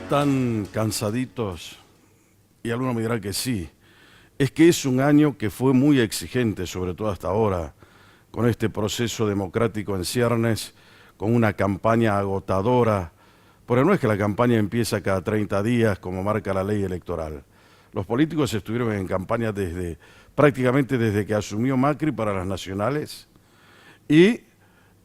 Tan cansaditos, y algunos me dirán que sí, es que es un año que fue muy exigente, sobre todo hasta ahora, con este proceso democrático en ciernes, con una campaña agotadora, porque no es que la campaña empieza cada 30 días como marca la ley electoral. Los políticos estuvieron en campaña prácticamente desde que asumió Macri para las nacionales y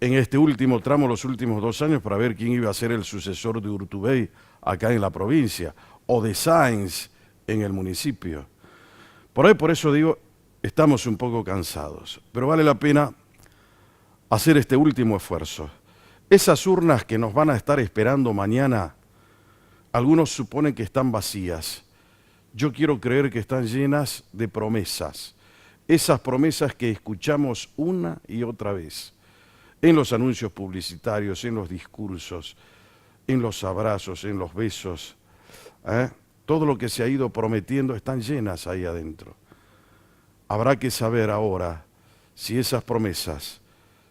en este último tramo, los últimos 2 años, para ver quién iba a ser el sucesor de Urtubey acá en la provincia, o de Sáenz en el municipio. Por eso digo, estamos un poco cansados, pero vale la pena hacer este último esfuerzo. Esas urnas que nos van a estar esperando mañana, algunos suponen que están vacías. Yo quiero creer que están llenas de promesas. Esas promesas que escuchamos una y otra vez en los anuncios publicitarios, en los discursos, en los abrazos, en los besos. Todo lo que se ha ido prometiendo están llenas ahí adentro. Habrá que saber ahora si esas promesas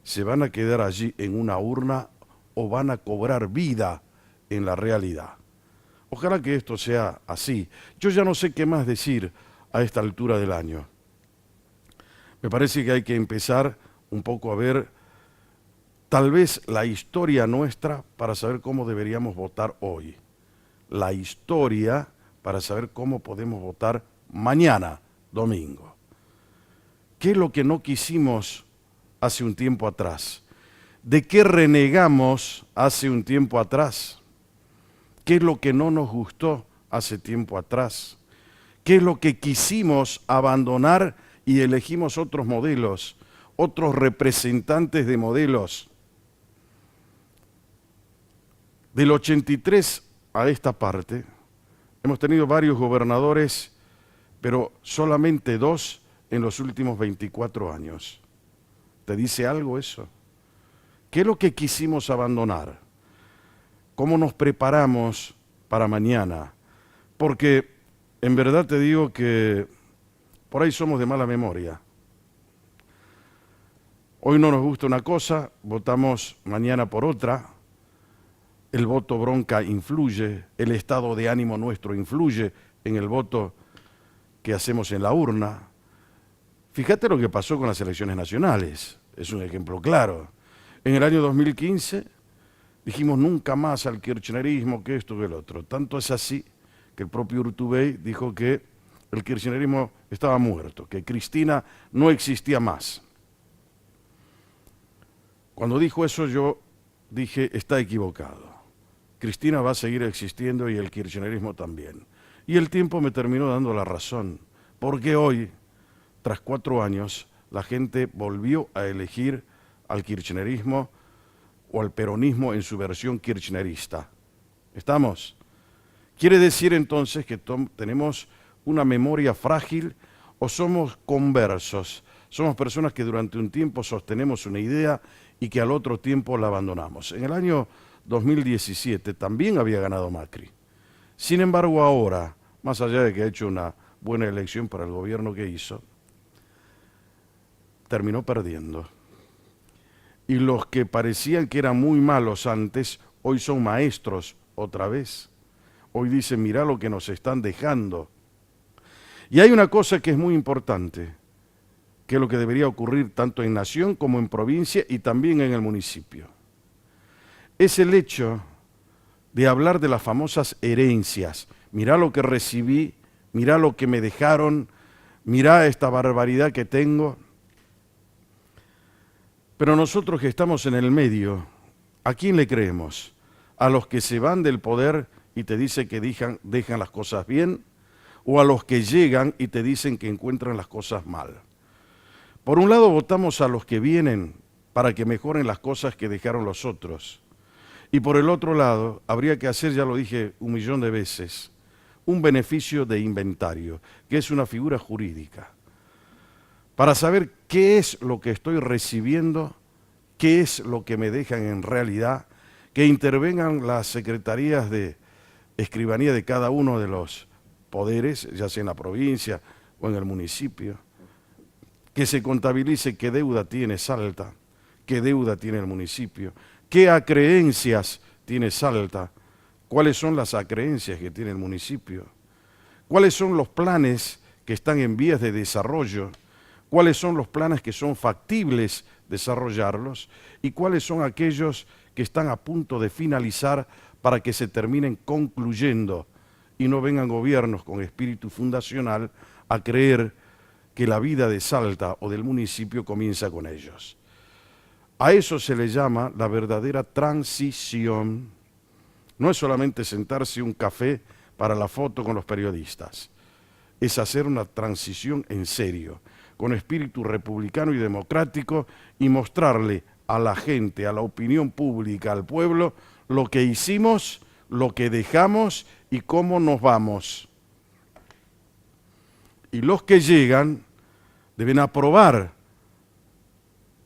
se van a quedar allí en una urna o van a cobrar vida en la realidad. Ojalá que esto sea así. Yo ya no sé qué más decir a esta altura del año. Me parece que hay que empezar un poco a ver tal vez la historia nuestra para saber cómo deberíamos votar hoy. La historia para saber cómo podemos votar mañana, domingo. ¿Qué es lo que no quisimos hace un tiempo atrás? ¿De qué renegamos hace un tiempo atrás? ¿Qué es lo que no nos gustó hace tiempo atrás? ¿Qué es lo que quisimos abandonar y elegimos otros modelos, otros representantes de modelos? Del 83 a esta parte, hemos tenido varios gobernadores, pero solamente 2 en los últimos 24 años. ¿Te dice algo eso? ¿Qué es lo que quisimos abandonar? ¿Cómo nos preparamos para mañana? Porque en verdad te digo que por ahí somos de mala memoria. Hoy no nos gusta una cosa, votamos mañana por otra. El voto bronca influye, el estado de ánimo nuestro influye en el voto que hacemos en la urna. Fíjate lo que pasó con las elecciones nacionales, es un ejemplo claro. En el año 2015 dijimos nunca más al kirchnerismo, que esto, que el otro. Tanto es así que el propio Urtubey dijo que el kirchnerismo estaba muerto, que Cristina no existía más. Cuando dijo eso yo dije, está equivocado. Cristina va a seguir existiendo y el kirchnerismo también. Y el tiempo me terminó dando la razón, porque hoy, tras 4 años, la gente volvió a elegir al kirchnerismo o al peronismo en su versión kirchnerista. ¿Estamos? Quiere decir entonces que tenemos una memoria frágil o somos conversos. Somos personas que durante un tiempo sostenemos una idea y que al otro tiempo la abandonamos. En el año 2017 también había ganado Macri. Sin embargo, ahora, más allá de que ha hecho una buena elección para el gobierno que hizo, terminó perdiendo. Y los que parecían que eran muy malos antes, hoy son maestros otra vez. Hoy dicen, mirá lo que nos están dejando. Y hay una cosa que es muy importante, que es lo que debería ocurrir tanto en nación como en provincia y también en el municipio. Es el hecho de hablar de las famosas herencias. Mirá lo que recibí, mirá lo que me dejaron, mirá esta barbaridad que tengo. Pero nosotros que estamos en el medio, ¿a quién le creemos? ¿A los que se van del poder y te dicen que dejan las cosas bien? ¿O a los que llegan y te dicen que encuentran las cosas mal? Por un lado votamos a los que vienen para que mejoren las cosas que dejaron los otros. Y por el otro lado, habría que hacer, ya lo dije 1.000.000 de veces, un beneficio de inventario, que es una figura jurídica, para saber qué es lo que estoy recibiendo, qué es lo que me dejan en realidad, que intervengan las secretarías de escribanía de cada uno de los poderes, ya sea en la provincia o en el municipio, que se contabilice qué deuda tiene Salta, qué deuda tiene el municipio, qué acreencias tiene Salta, cuáles son las acreencias que tiene el municipio, cuáles son los planes que están en vías de desarrollo, cuáles son los planes que son factibles desarrollarlos y cuáles son aquellos que están a punto de finalizar para que se terminen concluyendo y no vengan gobiernos con espíritu fundacional a creer que la vida de Salta o del municipio comienza con ellos. A eso se le llama la verdadera transición. No es solamente sentarse un café para la foto con los periodistas, es hacer una transición en serio, con espíritu republicano y democrático y mostrarle a la gente, a la opinión pública, al pueblo, lo que hicimos, lo que dejamos y cómo nos vamos. Y los que llegan deben aprobar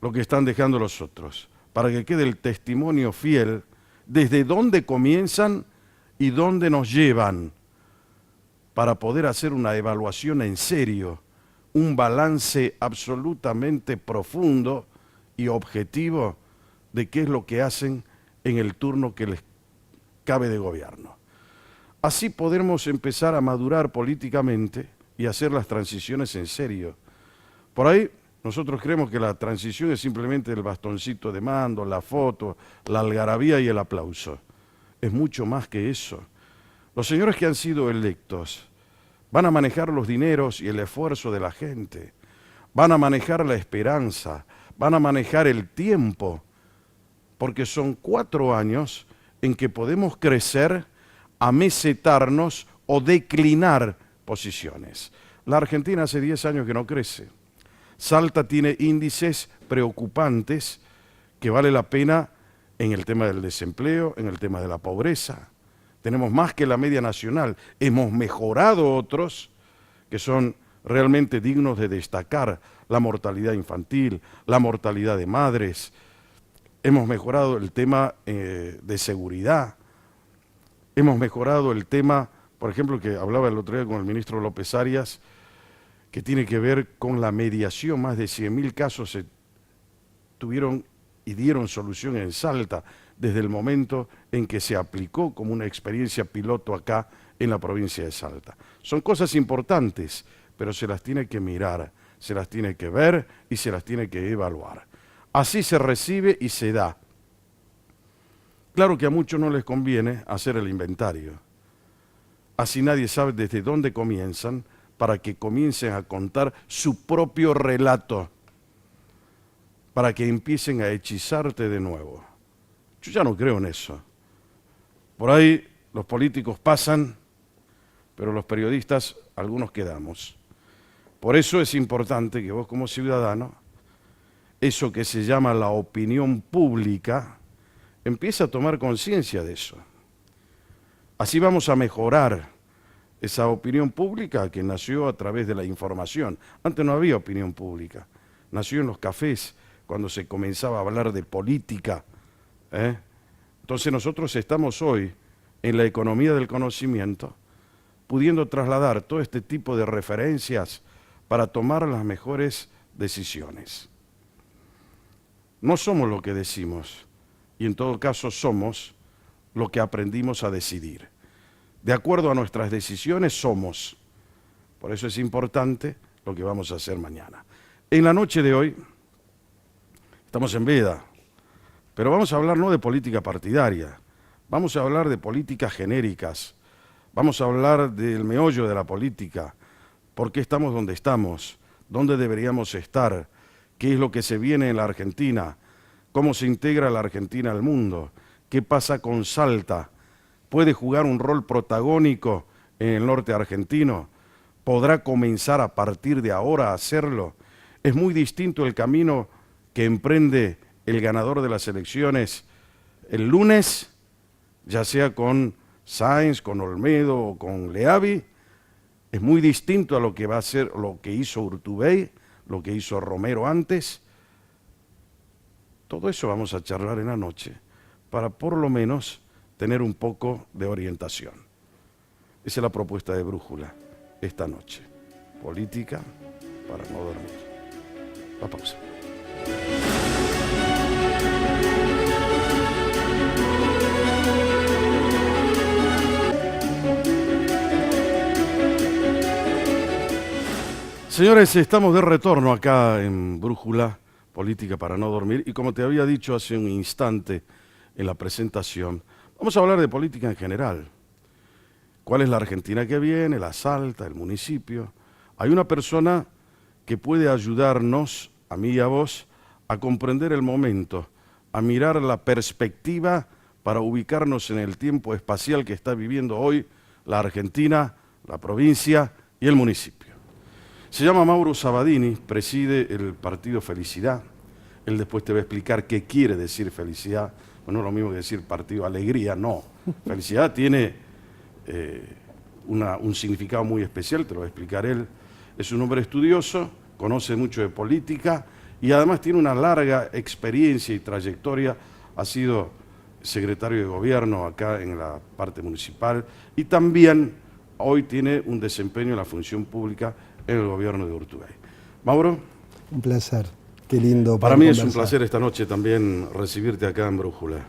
lo que están dejando los otros, para que quede el testimonio fiel desde dónde comienzan y dónde nos llevan, para poder hacer una evaluación en serio, un balance absolutamente profundo y objetivo de qué es lo que hacen en el turno que les cabe de gobierno. Así podremos empezar a madurar políticamente y hacer las transiciones en serio. Por ahí nosotros creemos que la transición es simplemente el bastoncito de mando, la foto, la algarabía y el aplauso. Es mucho más que eso. Los señores que han sido electos van a manejar los dineros y el esfuerzo de la gente, van a manejar la esperanza, van a manejar el tiempo, porque son 4 años en que podemos crecer, amesetarnos o declinar posiciones. La Argentina hace 10 años que no crece. Salta tiene índices preocupantes que vale la pena en el tema del desempleo, en el tema de la pobreza. Tenemos más que la media nacional. Hemos mejorado otros que son realmente dignos de destacar. La mortalidad infantil, la mortalidad de madres. Hemos mejorado el tema de seguridad. Hemos mejorado el tema, por ejemplo, que hablaba el otro día con el ministro López Arias, que tiene que ver con la mediación. Más de 100.000 casos se tuvieron y dieron solución en Salta desde el momento en que se aplicó como una experiencia piloto acá en la provincia de Salta. Son cosas importantes, pero se las tiene que mirar, se las tiene que ver y se las tiene que evaluar. Así se recibe y se da. Claro que a muchos no les conviene hacer el inventario. Así nadie sabe desde dónde comienzan para que comiencen a contar su propio relato, para que empiecen a hechizarte de nuevo. Yo ya no creo en eso. Por ahí los políticos pasan, pero los periodistas, algunos quedamos. Por eso es importante que vos como ciudadano, eso que se llama la opinión pública, empiece a tomar conciencia de eso. Así vamos a mejorar esa opinión pública que nació a través de la información. Antes no había opinión pública. Nació en los cafés, cuando se comenzaba a hablar de política. Entonces nosotros estamos hoy en la economía del conocimiento, pudiendo trasladar todo este tipo de referencias para tomar las mejores decisiones. No somos lo que decimos, y en todo caso somos lo que aprendimos a decidir. De acuerdo a nuestras decisiones somos. Por eso es importante lo que vamos a hacer mañana. En la noche de hoy, estamos en veda, pero vamos a hablar no de política partidaria, vamos a hablar de políticas genéricas, vamos a hablar del meollo de la política, por qué estamos donde estamos, dónde deberíamos estar, qué es lo que se viene en la Argentina, cómo se integra la Argentina al mundo, qué pasa con Salta, puede jugar un rol protagónico en el norte argentino, podrá comenzar a partir de ahora a hacerlo. Es muy distinto el camino que emprende el ganador de las elecciones el lunes, ya sea con Sáenz, con Olmedo o con Leavi, es muy distinto a lo que va a hacer, lo que hizo Urtubey, lo que hizo Romero antes. Todo eso vamos a charlar en la noche, para por lo menos tener un poco de orientación. Esa es la propuesta de Brújula esta noche. Política para no dormir. La pausa. Señores, estamos de retorno acá en Brújula Política para no dormir y como te había dicho hace un instante en la presentación, vamos a hablar de política en general. ¿Cuál es la Argentina que viene? La Salta, el municipio. Hay una persona que puede ayudarnos, a mí y a vos, a comprender el momento, a mirar la perspectiva para ubicarnos en el tiempo espacial que está viviendo hoy la Argentina, la provincia y el municipio. Se llama Mauro Sabadini, preside el partido Felicidad. Él después te va a explicar qué quiere decir felicidad. Bueno, no es lo mismo que decir partido Alegría, no. Felicidad tiene un significado muy especial, te lo va a explicar él. Es un hombre estudioso, conoce mucho de política y además tiene una larga experiencia y trayectoria. Ha sido secretario de gobierno acá en la parte municipal y también hoy tiene un desempeño en la función pública en el gobierno de Urtubey. Mauro. Un placer, qué lindo. Para mí es un placer esta noche también recibirte acá en Brújula.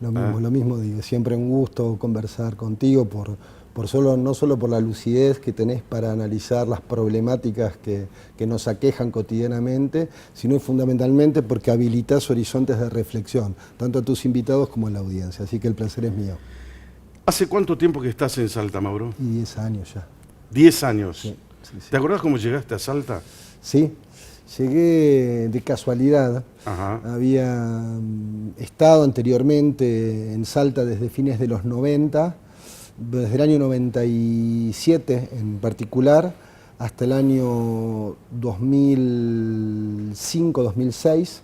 Lo mismo digo, siempre un gusto conversar contigo no solo por la lucidez que tenés para analizar las problemáticas que nos aquejan cotidianamente, sino fundamentalmente porque habilitás horizontes de reflexión, tanto a tus invitados como a la audiencia, así que el placer es mío. ¿Hace cuánto tiempo que estás en Salta, Mauro? 10 años ya. 10 años. Sí. ¿Te acordás cómo llegaste a Salta? Sí, llegué de casualidad. Ajá. Había estado anteriormente en Salta desde fines de los 90, desde el año 97 en particular, hasta el año 2005-2006.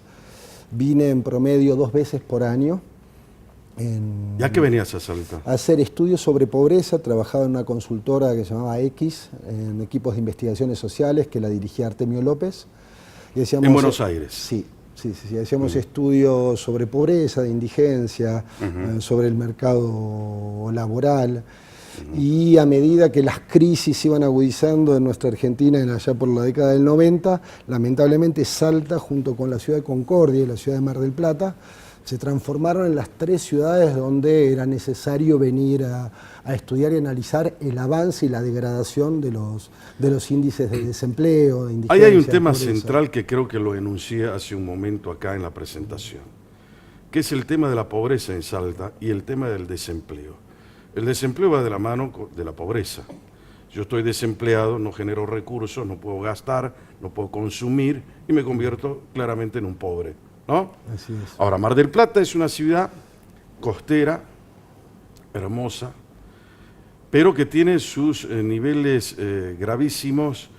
Vine en promedio 2 veces por año. ¿Ya que venías a Salta? A hacer estudios sobre pobreza. Trabajaba en una consultora que se llamaba X, en equipos de investigaciones sociales, que la dirigía Artemio López. Y hacíamos, ¿en Buenos Aires? Sí. Hacíamos estudios sobre pobreza, de indigencia, sobre el mercado laboral. Y a medida que las crisis iban agudizando en nuestra Argentina allá por la década del 90, lamentablemente Salta, junto con la ciudad de Concordia y la ciudad de Mar del Plata, se transformaron en las 3 ciudades donde era necesario venir a estudiar y analizar el avance y la degradación de los índices de desempleo, de indigencia. Ahí hay un tema central que creo que lo enuncié hace un momento acá en la presentación, que es el tema de la pobreza en Salta y el tema del desempleo. El desempleo va de la mano de la pobreza. Yo estoy desempleado, no genero recursos, no puedo gastar, no puedo consumir y me convierto claramente en un pobre, ¿no? Así es. Ahora, Mar del Plata es una ciudad costera, hermosa, pero que tiene sus niveles gravísimos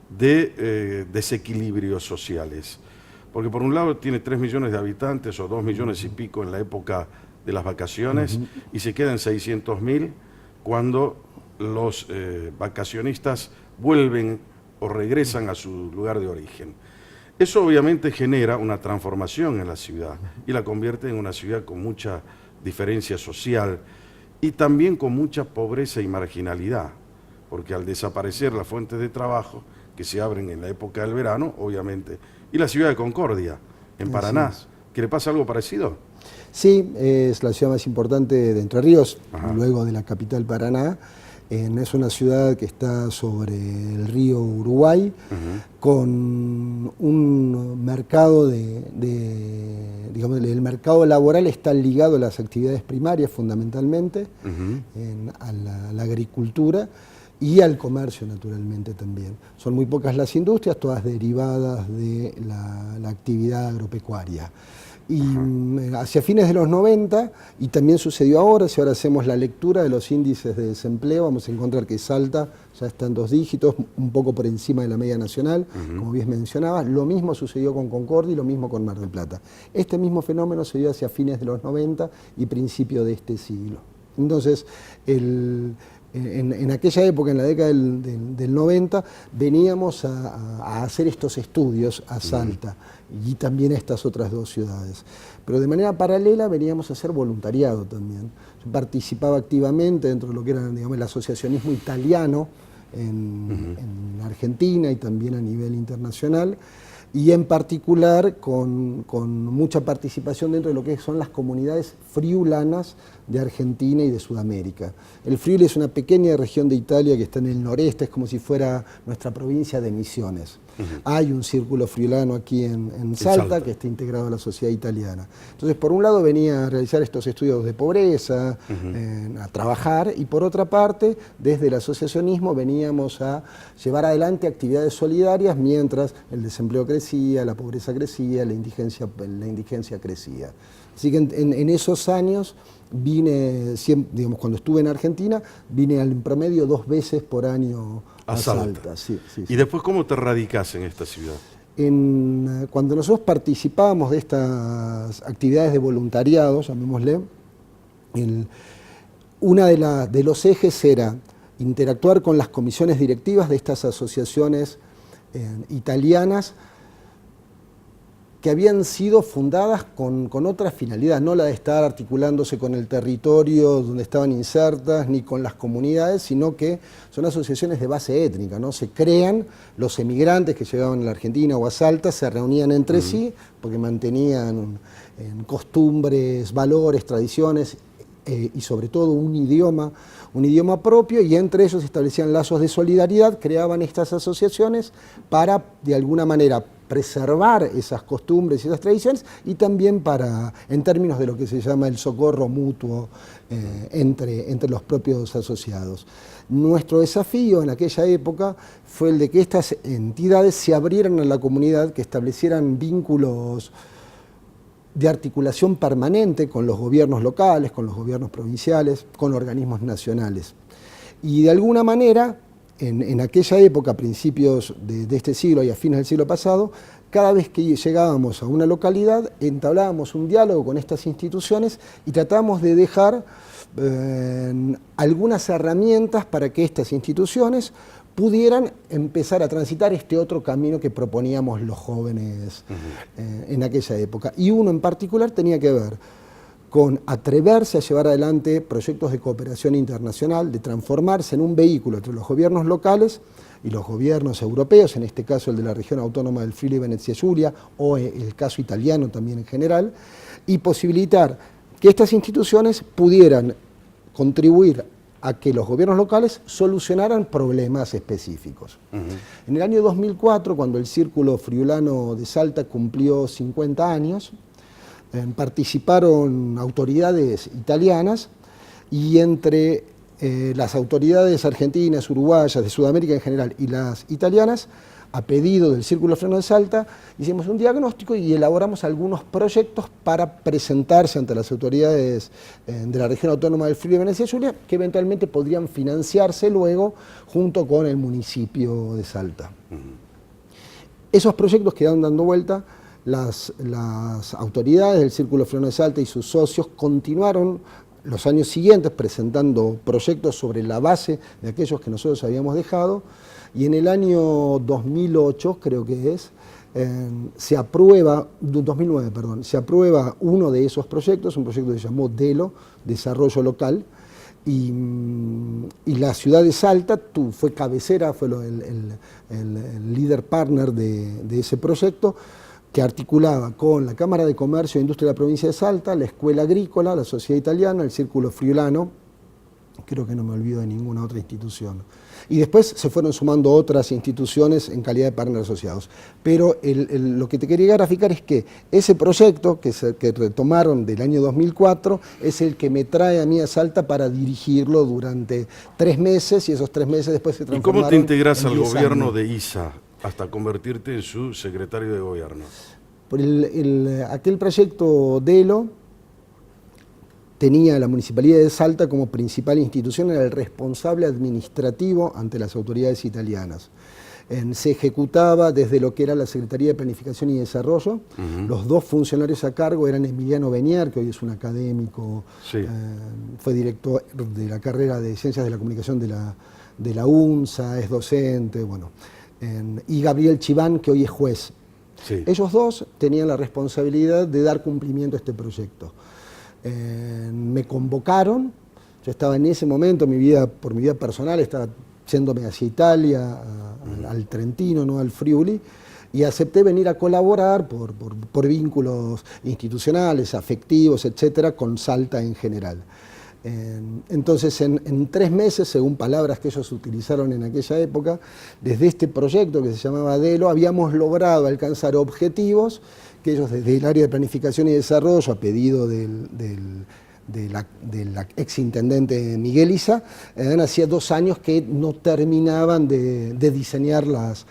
de desequilibrios sociales. Porque por un lado tiene 3 millones de habitantes o 2 millones y pico en la época de las vacaciones y se quedan 600.000 cuando los vacacionistas vuelven o regresan a su lugar de origen. Eso obviamente genera una transformación en la ciudad y la convierte en una ciudad con mucha diferencia social y también con mucha pobreza y marginalidad, porque al desaparecer las fuentes de trabajo que se abren en la época del verano, obviamente, y la ciudad de Concordia, en Paraná, ¿que le pasa algo parecido? Sí, es la ciudad más importante de Entre Ríos, luego de la capital Paraná. Es una ciudad que está sobre el río Uruguay, con un mercado digamos, el mercado laboral está ligado a las actividades primarias fundamentalmente, a la agricultura y al comercio naturalmente también. Son muy pocas las industrias, todas derivadas de la actividad agropecuaria. Y hacia fines de los 90, y también sucedió ahora, si ahora hacemos la lectura de los índices de desempleo, vamos a encontrar que Salta ya está en 2 dígitos, un poco por encima de la media nacional, como bien mencionabas. Lo mismo sucedió con Concordia y lo mismo con Mar del Plata. Este mismo fenómeno se dio hacia fines de los 90 y principio de este siglo. Entonces, en aquella época, en la década del 90, veníamos a hacer estos estudios a Salta y también a estas otras 2 ciudades. Pero de manera paralela veníamos a hacer voluntariado también. Yo participaba activamente dentro de lo que era, digamos, el asociacionismo italiano en Argentina y también a nivel internacional. y en particular con mucha participación dentro de lo que son las comunidades friulanas de Argentina y de Sudamérica. El Friuli es una pequeña región de Italia que está en el noreste, es como si fuera nuestra provincia de Misiones. Hay un círculo friulano aquí en Salta que está integrado a la sociedad italiana. Entonces, por un lado venía a realizar estos estudios de pobreza, a trabajar, y por otra parte, desde el asociacionismo veníamos a llevar adelante actividades solidarias mientras el desempleo crecía, la pobreza crecía, la indigencia crecía. Así que en esos años vine, digamos, cuando estuve en Argentina, vine en promedio 2 veces por año a Salta. Sí. ¿Y después cómo te radicás en esta ciudad? Cuando nosotros participábamos de estas actividades de voluntariado, llamémosle, una de los ejes era interactuar con las comisiones directivas de estas asociaciones italianas que habían sido fundadas con otra finalidad, no la de estar articulándose con el territorio donde estaban insertas, ni con las comunidades, sino que son asociaciones de base étnica, ¿no? Se crean, los emigrantes que llegaban a la Argentina o a Salta se reunían entre sí, porque mantenían costumbres, valores, tradiciones, y sobre todo un idioma propio, y entre ellos establecían lazos de solidaridad, creaban estas asociaciones para, de alguna manera, preservar esas costumbres y esas tradiciones, y también para, en términos de lo que se llama el socorro mutuo entre los propios asociados. Nuestro desafío en aquella época fue el de que estas entidades se abrieran a la comunidad, que establecieran vínculos de articulación permanente con los gobiernos locales, con los gobiernos provinciales, con organismos nacionales. Y de alguna manera, en aquella época, a principios de este siglo y a fines del siglo pasado, cada vez que llegábamos a una localidad, entablábamos un diálogo con estas instituciones y tratábamos de dejar algunas herramientas para que estas instituciones pudieran empezar a transitar este otro camino que proponíamos los jóvenes en aquella época. Y uno en particular tenía que ver con atreverse a llevar adelante proyectos de cooperación internacional, de transformarse en un vehículo entre los gobiernos locales y los gobiernos europeos, en este caso el de la región autónoma del Friuli Venezia Giulia, o el caso italiano también en general, y posibilitar que estas instituciones pudieran contribuir a que los gobiernos locales solucionaran problemas específicos. En el año 2004, cuando el Círculo Friulano de Salta cumplió 50 años, participaron autoridades italianas, y entre las autoridades argentinas, uruguayas, de Sudamérica en general, y las italianas, a pedido del Círculo Friulano de Salta, hicimos un diagnóstico y elaboramos algunos proyectos para presentarse ante las autoridades de la región autónoma del Friuli Venezia Giulia, que eventualmente podrían financiarse luego junto con el municipio de Salta. Esos proyectos quedaron dando vuelta. Las autoridades del Círculo Friulano de Salta y sus socios continuaron los años siguientes presentando proyectos sobre la base de aquellos que nosotros habíamos dejado, y en el año 2008, creo que es, se aprueba, 2009, perdón, se aprueba uno de esos proyectos, un proyecto que se llamó DELO, Desarrollo Local, y la ciudad de Salta fue cabecera, fue el líder partner de ese proyecto, que articulaba con la Cámara de Comercio e Industria de la provincia de Salta, la Escuela Agrícola, la Sociedad Italiana, el Círculo Friulano, creo que no me olvido de ninguna otra institución. Y después se fueron sumando otras instituciones en calidad de partners asociados. Pero lo que te quería graficar es que ese proyecto que retomaron del año 2004 es el que me trae a mí a Salta para dirigirlo durante 3 meses, y esos 3 meses después se transformaron. ¿Y cómo te integras al 10 gobierno años. de ISA hasta convertirte en su secretario de gobierno? Por aquel proyecto DELO tenía la Municipalidad de Salta como principal institución, era el responsable administrativo ante las autoridades italianas. Se ejecutaba desde lo que era la Secretaría de Planificación y Desarrollo. Los 2 funcionarios a cargo eran Emiliano Beniar, que hoy es un académico, fue director de la carrera de Ciencias de la Comunicación de la UNSA, es docente, bueno, y Gabriel Chiván, que hoy es juez. Ellos 2 tenían la responsabilidad de dar cumplimiento a este proyecto. Me convocaron, yo estaba en ese momento, por mi vida personal, estaba yéndome hacia Italia, al Trentino, no al Friuli, y acepté venir a colaborar por vínculos institucionales, afectivos, etcétera, con Salta en general. Entonces, en 3 meses, según palabras que ellos utilizaron en aquella época, desde este proyecto que se llamaba DELO, habíamos logrado alcanzar objetivos que ellos desde el área de planificación y desarrollo, a pedido del exintendente Miguel Isa, hacía 2 años que no terminaban de diseñar las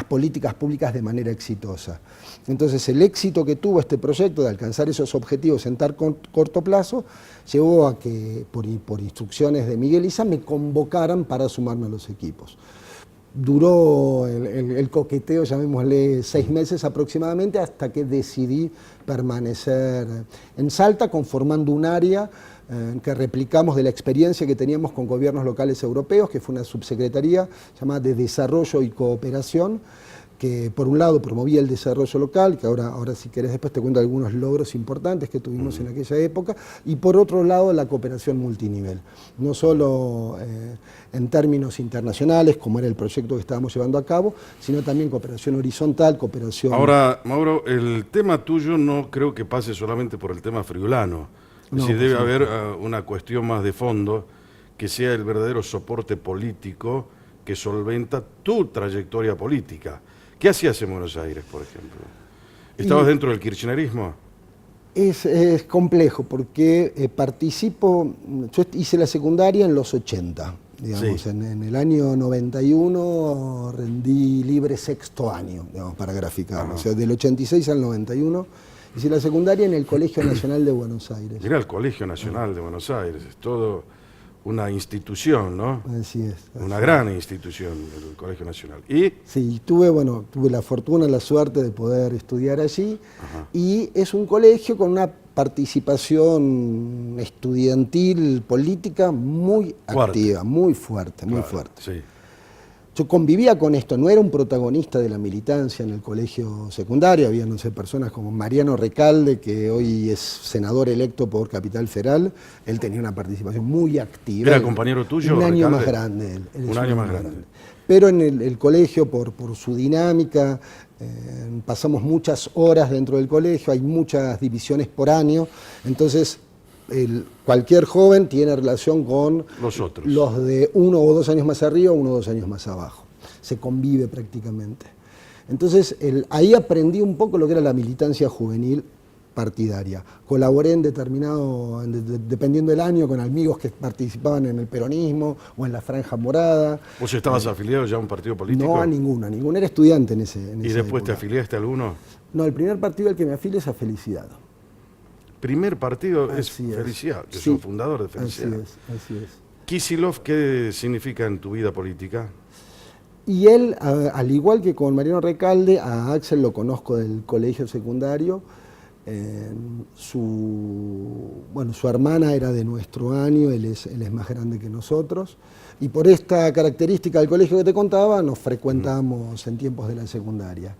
políticas públicas de manera exitosa. Entonces el éxito que tuvo este proyecto de alcanzar esos objetivos en tan corto plazo llevó a que por instrucciones de Miguel Isa me convocaran para sumarme a los equipos. Duró el coqueteo, llamémosle 6 meses aproximadamente, hasta que decidí permanecer en Salta, conformando un área que replicamos de la experiencia que teníamos con gobiernos locales europeos, que fue una subsecretaría llamada de Desarrollo y Cooperación, que por un lado promovía el desarrollo local, que ahora si querés después te cuento algunos logros importantes que tuvimos en aquella época, y por otro lado la cooperación multinivel, no solo en términos internacionales, como era el proyecto que estábamos llevando a cabo, sino también cooperación horizontal, cooperación... Ahora, Mauro, el tema tuyo no creo que pase solamente por el tema friulano, No, si debe sí. haber una cuestión más de fondo, que sea el verdadero soporte político que solventa tu trayectoria política. ¿Qué hacías en Buenos Aires, por ejemplo? ¿Estabas dentro del kirchnerismo? Es complejo porque participo, yo hice la secundaria en los 80, digamos, Sí. en el año 91 rendí libre 6º año, digamos, para graficarlo, o sea, del 86 al 91 hice la secundaria en el Colegio Nacional de Buenos Aires. Era el Colegio Nacional de Buenos Aires, es todo una institución, ¿no? Así es. Una gran institución, el Colegio Nacional. ¿Y? Sí, tuve la fortuna, la suerte de poder estudiar allí. Ajá. Y es un colegio con una participación estudiantil, política muy activa, muy fuerte, muy Claro, fuerte. sí. Yo convivía con esto, no era un protagonista de la militancia en el colegio secundario, había, no sé, personas como Mariano Recalde, que hoy es senador electo por Capital Federal, él tenía una participación muy activa. ¿Era compañero tuyo, Un año Recalde? más grande él. Él es Un año más grande. Pero en el colegio, por su dinámica, pasamos muchas horas dentro del colegio, hay muchas divisiones por año, entonces cualquier joven tiene relación con Los otros. los de 1 o 2 años más arriba, 1 o 2 años más abajo. Se convive prácticamente. Entonces ahí aprendí un poco lo que era la militancia juvenil partidaria. Colaboré dependiendo del año, con amigos que participaban en el peronismo o en la Franja Morada. ¿Vos estabas afiliado ya a un partido político? No a ninguno. Era estudiante en esa ¿Y después te época. afiliaste a alguno? No, el primer partido al que me afilio es a Felicidad. Primer partido es Así es. Felicidad, que Sí, sos fundador de Felicidad. así es. Kicillof, ¿qué significa en tu vida política? Y él, al igual que con Mariano Recalde, a Axel lo conozco del colegio secundario. Su hermana era de nuestro año, él es más grande que nosotros. Y por esta característica del colegio que te contaba, nos frecuentamos en tiempos de la secundaria.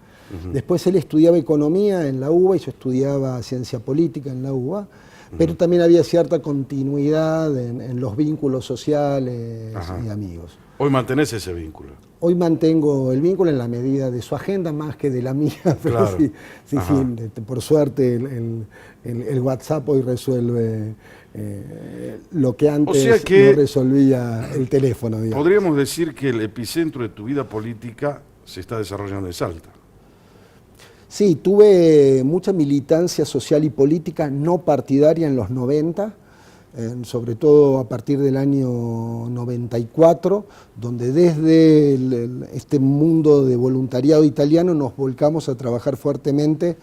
Después él estudiaba economía en la UBA y yo estudiaba ciencia política en la UBA, pero también había cierta continuidad en los vínculos sociales y amigos. Hoy mantenés ese vínculo. Hoy mantengo el vínculo en la medida de su agenda más que de la mía, pero Claro. sí, por suerte el WhatsApp hoy resuelve lo que antes O sea que no resolvía el teléfono, digamos. Podríamos decir que el epicentro de tu vida política se está desarrollando en Salta. Sí, tuve mucha militancia social y política no partidaria en los 90, sobre todo a partir del año 94, donde desde este mundo de voluntariado italiano nos volcamos a trabajar fuertemente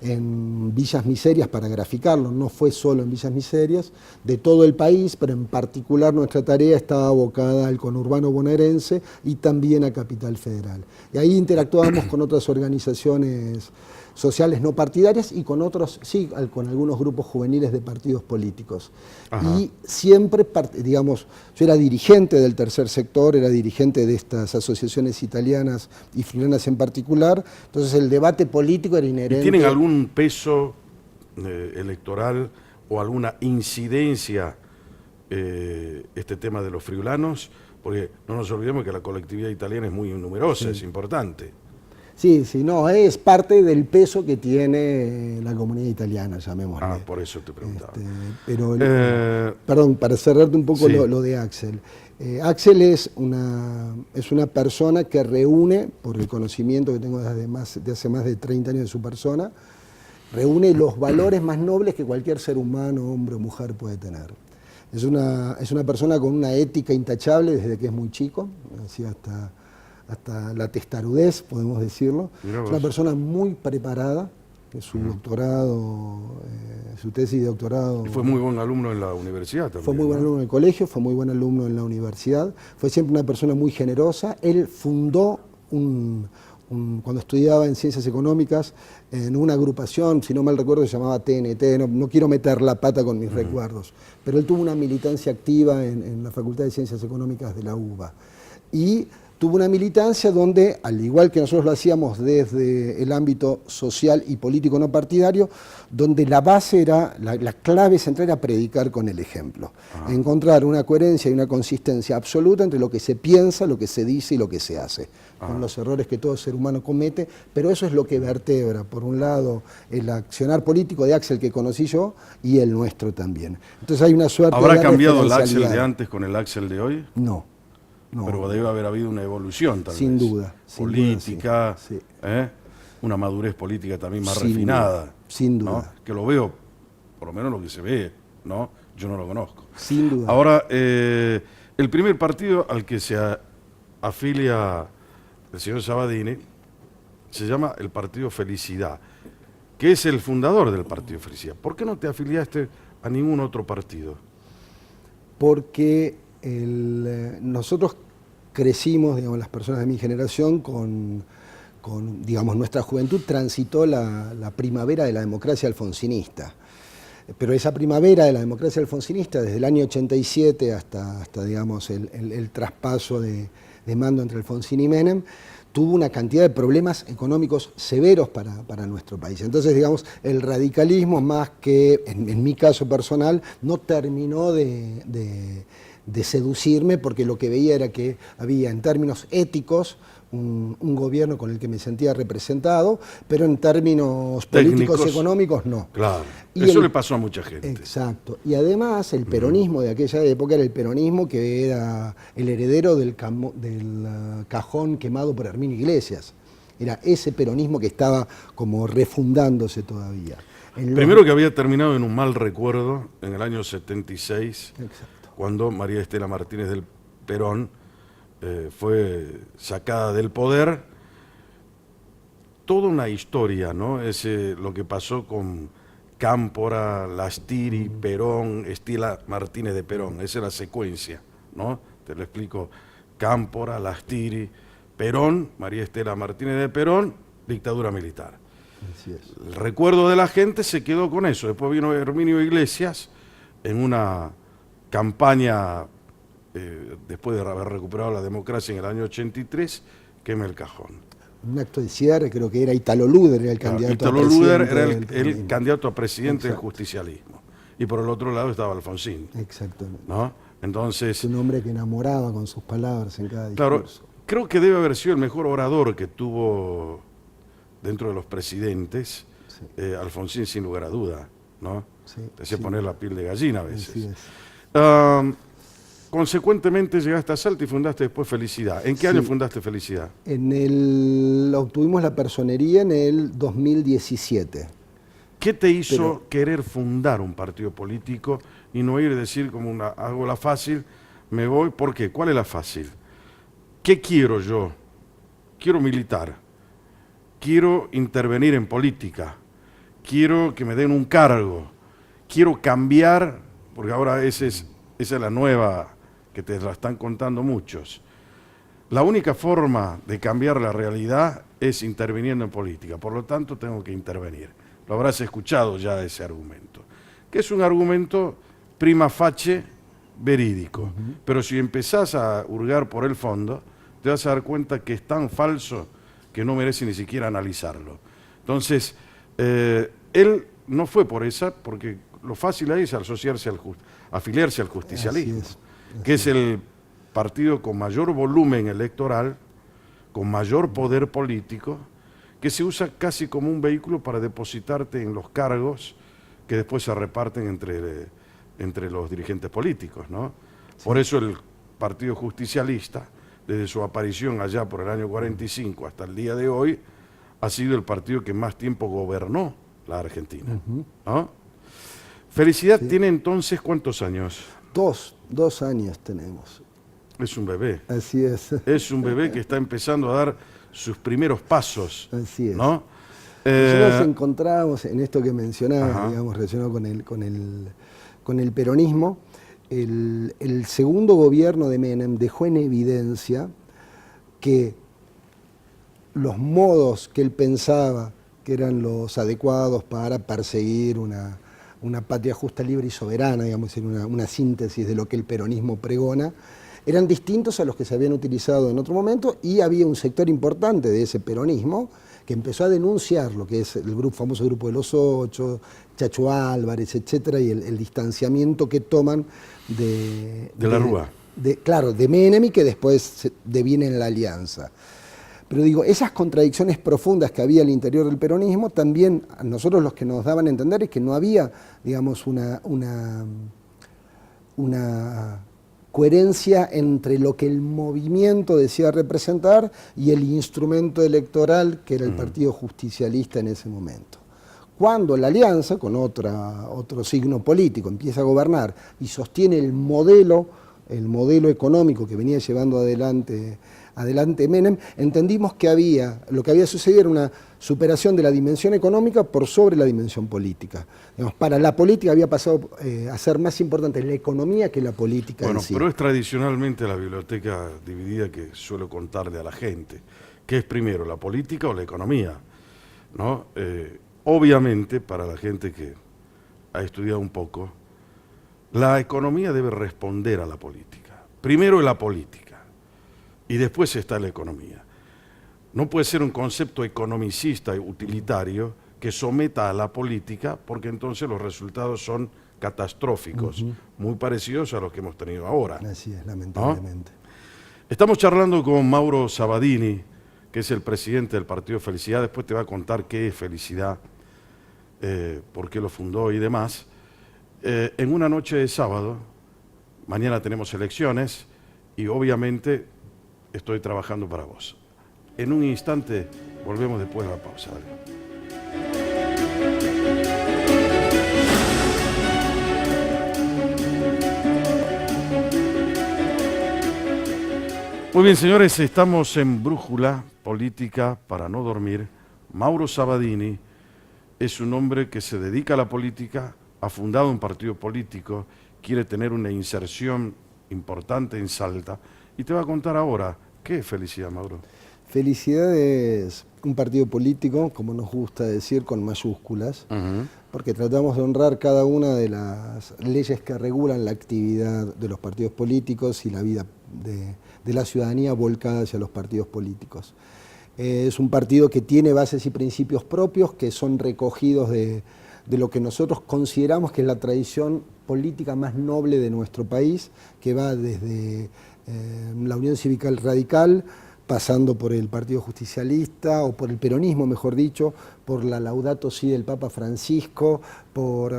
en Villas Miserias, para graficarlo, no fue solo en Villas Miserias, de todo el país, pero en particular nuestra tarea estaba abocada al conurbano bonaerense y también a Capital Federal. Y ahí interactuábamos con otras organizaciones sociales no partidarias y con otros, sí, con algunos grupos juveniles de partidos políticos. Ajá. Y siempre, digamos, yo era dirigente del tercer sector, era dirigente de estas asociaciones italianas y friulanas en particular, entonces el debate político era inherente. ¿Y tienen algún peso electoral o alguna incidencia este tema de los friulanos? Porque no nos olvidemos que la colectividad italiana es muy numerosa, es importante. Sí, sí, no, es parte del peso que tiene la comunidad italiana, llamémosle. Ah, por eso te preguntaba. Pero, Eh, perdón, para cerrarte un poco sí. lo de Axel. Axel es una persona que reúne, por el conocimiento que tengo de hace más de 30 años de su persona, reúne los valores más nobles que cualquier ser humano, hombre o mujer, puede tener. Es una persona con una ética intachable desde que es muy chico, así hasta la testarudez, podemos decirlo. Es una persona muy preparada, su doctorado, su tesis de doctorado. Y fue muy buen alumno en la universidad también. Fue muy buen alumno en el colegio, fue muy buen alumno en la universidad, fue siempre una persona muy generosa. Él fundó cuando estudiaba en Ciencias Económicas, en una agrupación, si no mal recuerdo, se llamaba TNT, no quiero meter la pata con mis recuerdos, pero él tuvo una militancia activa en la Facultad de Ciencias Económicas de la UBA. Y tuvo una militancia donde, al igual que nosotros lo hacíamos desde el ámbito social y político no partidario, donde la base era, la clave central era predicar con el ejemplo. Encontrar una coherencia y una consistencia absoluta entre lo que se piensa, lo que se dice y lo que se hace, con los errores que todo ser humano comete, pero eso es lo que vertebra, por un lado, el accionar político de Axel que conocí yo y el nuestro también. Entonces hay una suerte de ¿Habrá cambiado el Axel referencialidad. de antes con el Axel de hoy? No. Pero debe haber habido una evolución también. Sin duda. Política, sí. una madurez política también más Sin refinada. duda, sin duda. ¿no? Que lo veo, por lo menos lo que se ve, ¿no? Yo no lo conozco. Sin duda. Ahora, el primer partido al que se afilia el señor Sabatini se llama el Partido Felicidad, que es el fundador del Partido Felicidad. ¿Por qué no te afiliaste a ningún otro partido? Porque nosotros crecimos, digamos, las personas de mi generación con digamos, nuestra juventud transitó la primavera de la democracia alfonsinista. Pero esa primavera de la democracia alfonsinista, desde el año 87 hasta digamos, el traspaso de mando entre Alfonsín y Menem, tuvo una cantidad de problemas económicos severos para nuestro país. Entonces, digamos, el radicalismo, más que, en mi caso personal, no terminó de seducirme, porque lo que veía era que había, en términos éticos, un gobierno con el que me sentía representado, pero en términos políticos y económicos no. Claro, y eso le pasó a mucha gente. Exacto. Y además el peronismo de aquella época era el peronismo que era el heredero del cajón quemado por Herminio Iglesias. Era ese peronismo que estaba como refundándose todavía. Primero que había terminado en un mal recuerdo en el año 76, Exacto. cuando María Estela Martínez del Perón fue sacada del poder. Toda una historia, ¿no? Lo que pasó con Cámpora, Lastiri, Perón, Estela Martínez de Perón. Esa es la secuencia, ¿no? Te lo explico. Cámpora, Lastiri, Perón, María Estela Martínez de Perón, dictadura militar. Así es. El recuerdo de la gente se quedó con eso. Después vino Herminio Iglesias en una campaña, después de haber recuperado la democracia en el año 83, quema el cajón. Un acto de cierre, creo que era Italo Luder, era el candidato Italo a presidente. Luder era el candidato a presidente del justicialismo. Y por el otro lado estaba Alfonsín. Exactamente. ¿No? Entonces, Es un hombre que enamoraba con sus palabras en cada claro, discurso. creo que debe haber sido el mejor orador que tuvo dentro de los presidentes, Sí. Alfonsín, sin lugar a duda, ¿no? Sí, Te hacía sí. poner la piel de gallina a veces. Así es. Consecuentemente llegaste a Salta y fundaste después Felicidad. ¿En qué año fundaste Felicidad? Obtuvimos la personería en el 2017. ¿Qué te hizo querer fundar un partido político y no ir a decir como hago la fácil, me voy? ¿Por qué? ¿Cuál es la fácil? ¿Qué quiero yo? Quiero militar, quiero intervenir en política, quiero que me den un cargo, quiero cambiar, porque ahora esa es la nueva que te la están contando muchos. La única forma de cambiar la realidad es interviniendo en política, por lo tanto tengo que intervenir. Lo habrás escuchado ya ese argumento, que es un argumento prima facie verídico, pero si empezás a hurgar por el fondo, te vas a dar cuenta que es tan falso que no merece ni siquiera analizarlo. Entonces, él no fue por esa, porque lo fácil ahí es afiliarse al justicialismo, que es el partido con mayor volumen electoral, con mayor poder político que se usa casi como un vehículo para depositarte en los cargos que después se reparten entre los dirigentes políticos, ¿no? Sí. Por eso el Partido Justicialista, desde su aparición allá por el año 45 hasta el día de hoy, ha sido el partido que más tiempo gobernó la Argentina, ¿no? Felicidad sí. Tiene entonces ¿cuántos años? 2 años tenemos. Es un bebé. Así es. Es un bebé que está empezando a dar sus primeros pasos. Así es. ¿No? Nosotros encontramos en esto que mencionaba, digamos, relacionado con el peronismo, el segundo gobierno de Menem dejó en evidencia que los modos que él pensaba que eran los adecuados para perseguir una patria justa, libre y soberana, digamos, una síntesis de lo que el peronismo pregona, eran distintos a los que se habían utilizado en otro momento, y había un sector importante de ese peronismo que empezó a denunciar lo que es el famoso grupo de los 8, Chacho Álvarez, etcétera, y el distanciamiento que toman de la Rúa. Claro, de Menem, y que después deviene en la alianza. Pero digo, esas contradicciones profundas que había al interior del peronismo, también a nosotros los que nos daban a entender es que no había, digamos, una coherencia entre lo que el movimiento decía representar y el instrumento electoral que era el Partido Justicialista en ese momento. Cuando la alianza, con otro signo político, empieza a gobernar y sostiene el modelo económico que venía llevando adelante Menem, entendimos que lo que había sucedido era una superación de la dimensión económica por sobre la dimensión política. Digamos, para la política había pasado a ser más importante la economía que la política en sí. Pero es tradicionalmente la biblioteca dividida que suelo contarle a la gente. ¿Qué es primero, la política o la economía? ¿No? Obviamente, para la gente que ha estudiado un poco, la economía debe responder a la política. Primero es la política y después está la economía. No puede ser un concepto economicista y utilitario que someta a la política, porque entonces los resultados son catastróficos, muy parecidos a los que hemos tenido ahora. Así es, lamentablemente. ¿No? Estamos charlando con Mauro Sabadini, que es el presidente del Partido Felicidad. Después te va a contar qué es Felicidad, por qué lo fundó y demás. En una noche de sábado, mañana tenemos elecciones y obviamente estoy trabajando para vos. En un instante volvemos después de la pausa. Dale. Muy bien, señores, estamos en Brújula Política para no dormir. Mauro Sabadini es un hombre que se dedica a la política, ha fundado un partido político, quiere tener una inserción importante en Salta y te va a contar ahora qué es Felicidad, Mauro. Felicidad es un partido político, como nos gusta decir, con mayúsculas, porque tratamos de honrar cada una de las leyes que regulan la actividad de los partidos políticos y la vida de la ciudadanía volcada hacia los partidos políticos. Es un partido que tiene bases y principios propios que son recogidos de lo que nosotros consideramos que es la tradición política más noble de nuestro país, que va desde la Unión Cívica Radical, pasando por el Partido Justicialista, o por el peronismo, mejor dicho, por la Laudato Si del Papa Francisco, por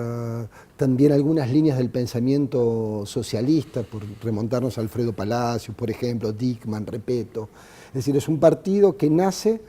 también algunas líneas del pensamiento socialista, por remontarnos a Alfredo Palacios, por ejemplo, Dickmann, Repetto. Es decir, es un partido que nace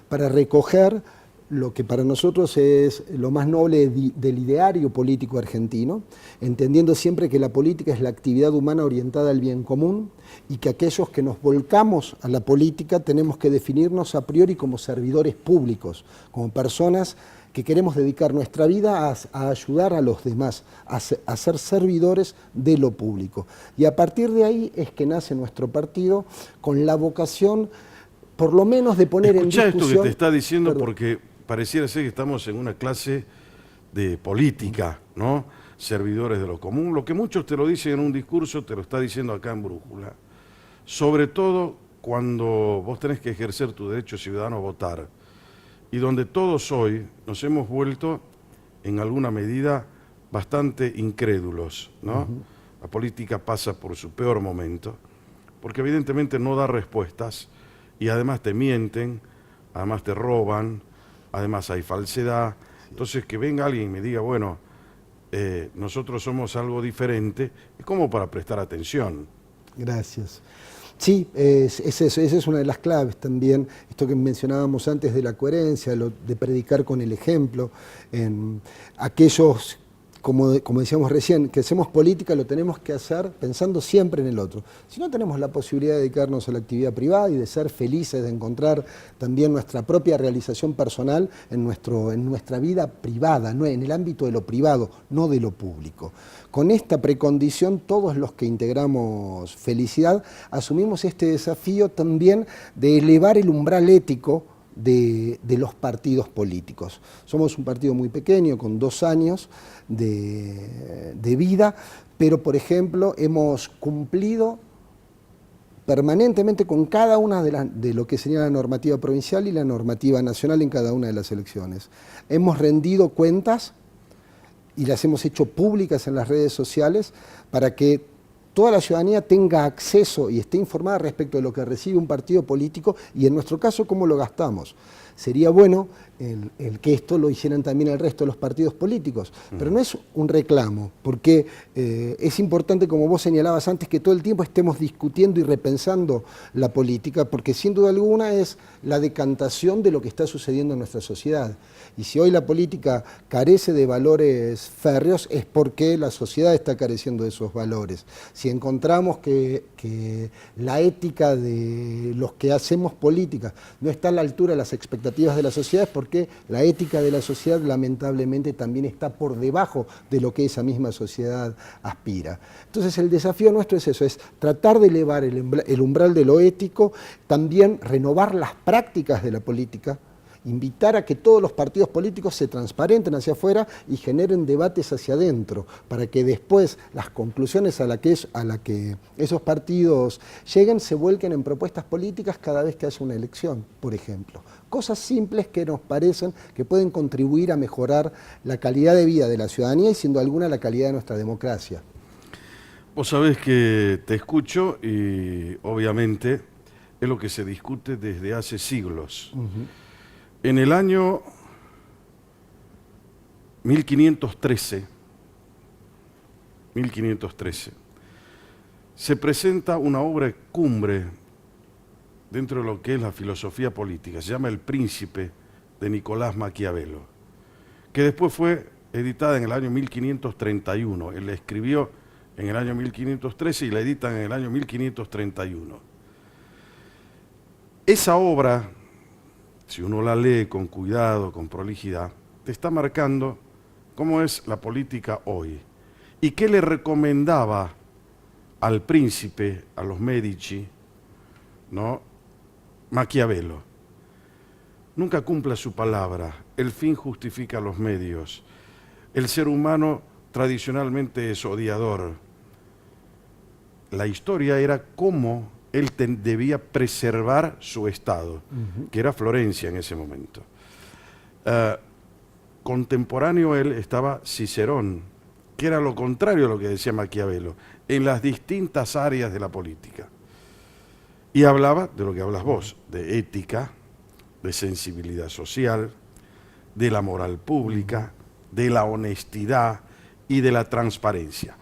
para recoger lo que para nosotros es lo más noble del ideario político argentino, entendiendo siempre que la política es la actividad humana orientada al bien común y que aquellos que nos volcamos a la política tenemos que definirnos a priori como servidores públicos, como personas que queremos dedicar nuestra vida a ayudar a los demás, a ser servidores de lo público. Y a partir de ahí es que nace nuestro partido con la vocación, por lo menos, de poner en discusión... Escuchá esto que te está diciendo, porque pareciera ser que estamos en una clase de política, ¿no? Servidores de lo común. Lo que muchos te lo dicen en un discurso, te lo está diciendo acá en Brújula. Sobre todo cuando vos tenés que ejercer tu derecho ciudadano a votar, y donde todos hoy nos hemos vuelto, en alguna medida, bastante incrédulos, ¿no? La política pasa por su peor momento, porque evidentemente no da respuestas, y además te mienten, además te roban, además hay falsedad. Entonces que venga alguien y me diga, bueno, nosotros somos algo diferente, es como para prestar atención. Gracias. Sí, es eso, esa es una de las claves también, esto que mencionábamos antes de la coherencia, de predicar con el ejemplo. En aquellos, como decíamos recién, que hacemos política lo tenemos que hacer pensando siempre en el otro. Si no tenemos la posibilidad de dedicarnos a la actividad privada y de ser felices, de encontrar también nuestra propia realización personal en nuestra vida privada, no en el ámbito de lo privado, no de lo público. Con esta precondición, todos los que integramos Felicidad asumimos este desafío también de elevar el umbral ético de los partidos políticos. Somos un partido muy pequeño, con 2 años de vida, pero por ejemplo hemos cumplido permanentemente con cada una de lo que sería la normativa provincial y la normativa nacional en cada una de las elecciones. Hemos rendido cuentas y las hemos hecho públicas en las redes sociales para que toda la ciudadanía tenga acceso y esté informada respecto de lo que recibe un partido político y en nuestro caso cómo lo gastamos. Sería bueno el que esto lo hicieran también el resto de los partidos políticos, pero no es un reclamo, porque es importante, como vos señalabas antes, que todo el tiempo estemos discutiendo y repensando la política, porque sin duda alguna es la decantación de lo que está sucediendo en nuestra sociedad. Y si hoy la política carece de valores férreos, es porque la sociedad está careciendo de esos valores. Si encontramos que la ética de los que hacemos política no está a la altura de las expectativas de la sociedad, es porque la ética de la sociedad lamentablemente también está por debajo de lo que esa misma sociedad aspira. Entonces el desafío nuestro es eso, es tratar de elevar el umbral de lo ético, también renovar las prácticas de la política, invitar a que todos los partidos políticos se transparenten hacia afuera y generen debates hacia adentro, para que después las conclusiones a la que esos partidos lleguen se vuelquen en propuestas políticas cada vez que haya una elección, por ejemplo. Cosas simples que nos parecen que pueden contribuir a mejorar la calidad de vida de la ciudadanía y, sin duda alguna, la calidad de nuestra democracia. Vos sabés que te escucho y obviamente es lo que se discute desde hace siglos. En el año 1513, se presenta una obra cumbre dentro de lo que es la filosofía política, se llama El Príncipe de Nicolás Maquiavelo, que después fue editada en el año 1531. Él la escribió en el año 1513 y la editan en el año 1531. Esa obra, si uno la lee con cuidado, con prolijidad, te está marcando cómo es la política hoy y qué le recomendaba al príncipe, a los Medici, ¿no? Maquiavelo. Nunca cumpla su palabra, el fin justifica los medios. El ser humano tradicionalmente es odiador. La historia era cómo él debía preservar su estado, que era Florencia en ese momento. Contemporáneo a él estaba Cicerón, que era lo contrario a lo que decía Maquiavelo, en las distintas áreas de la política. Y hablaba de lo que hablas vos, de ética, de sensibilidad social, de la moral pública, de la honestidad y de la transparencia.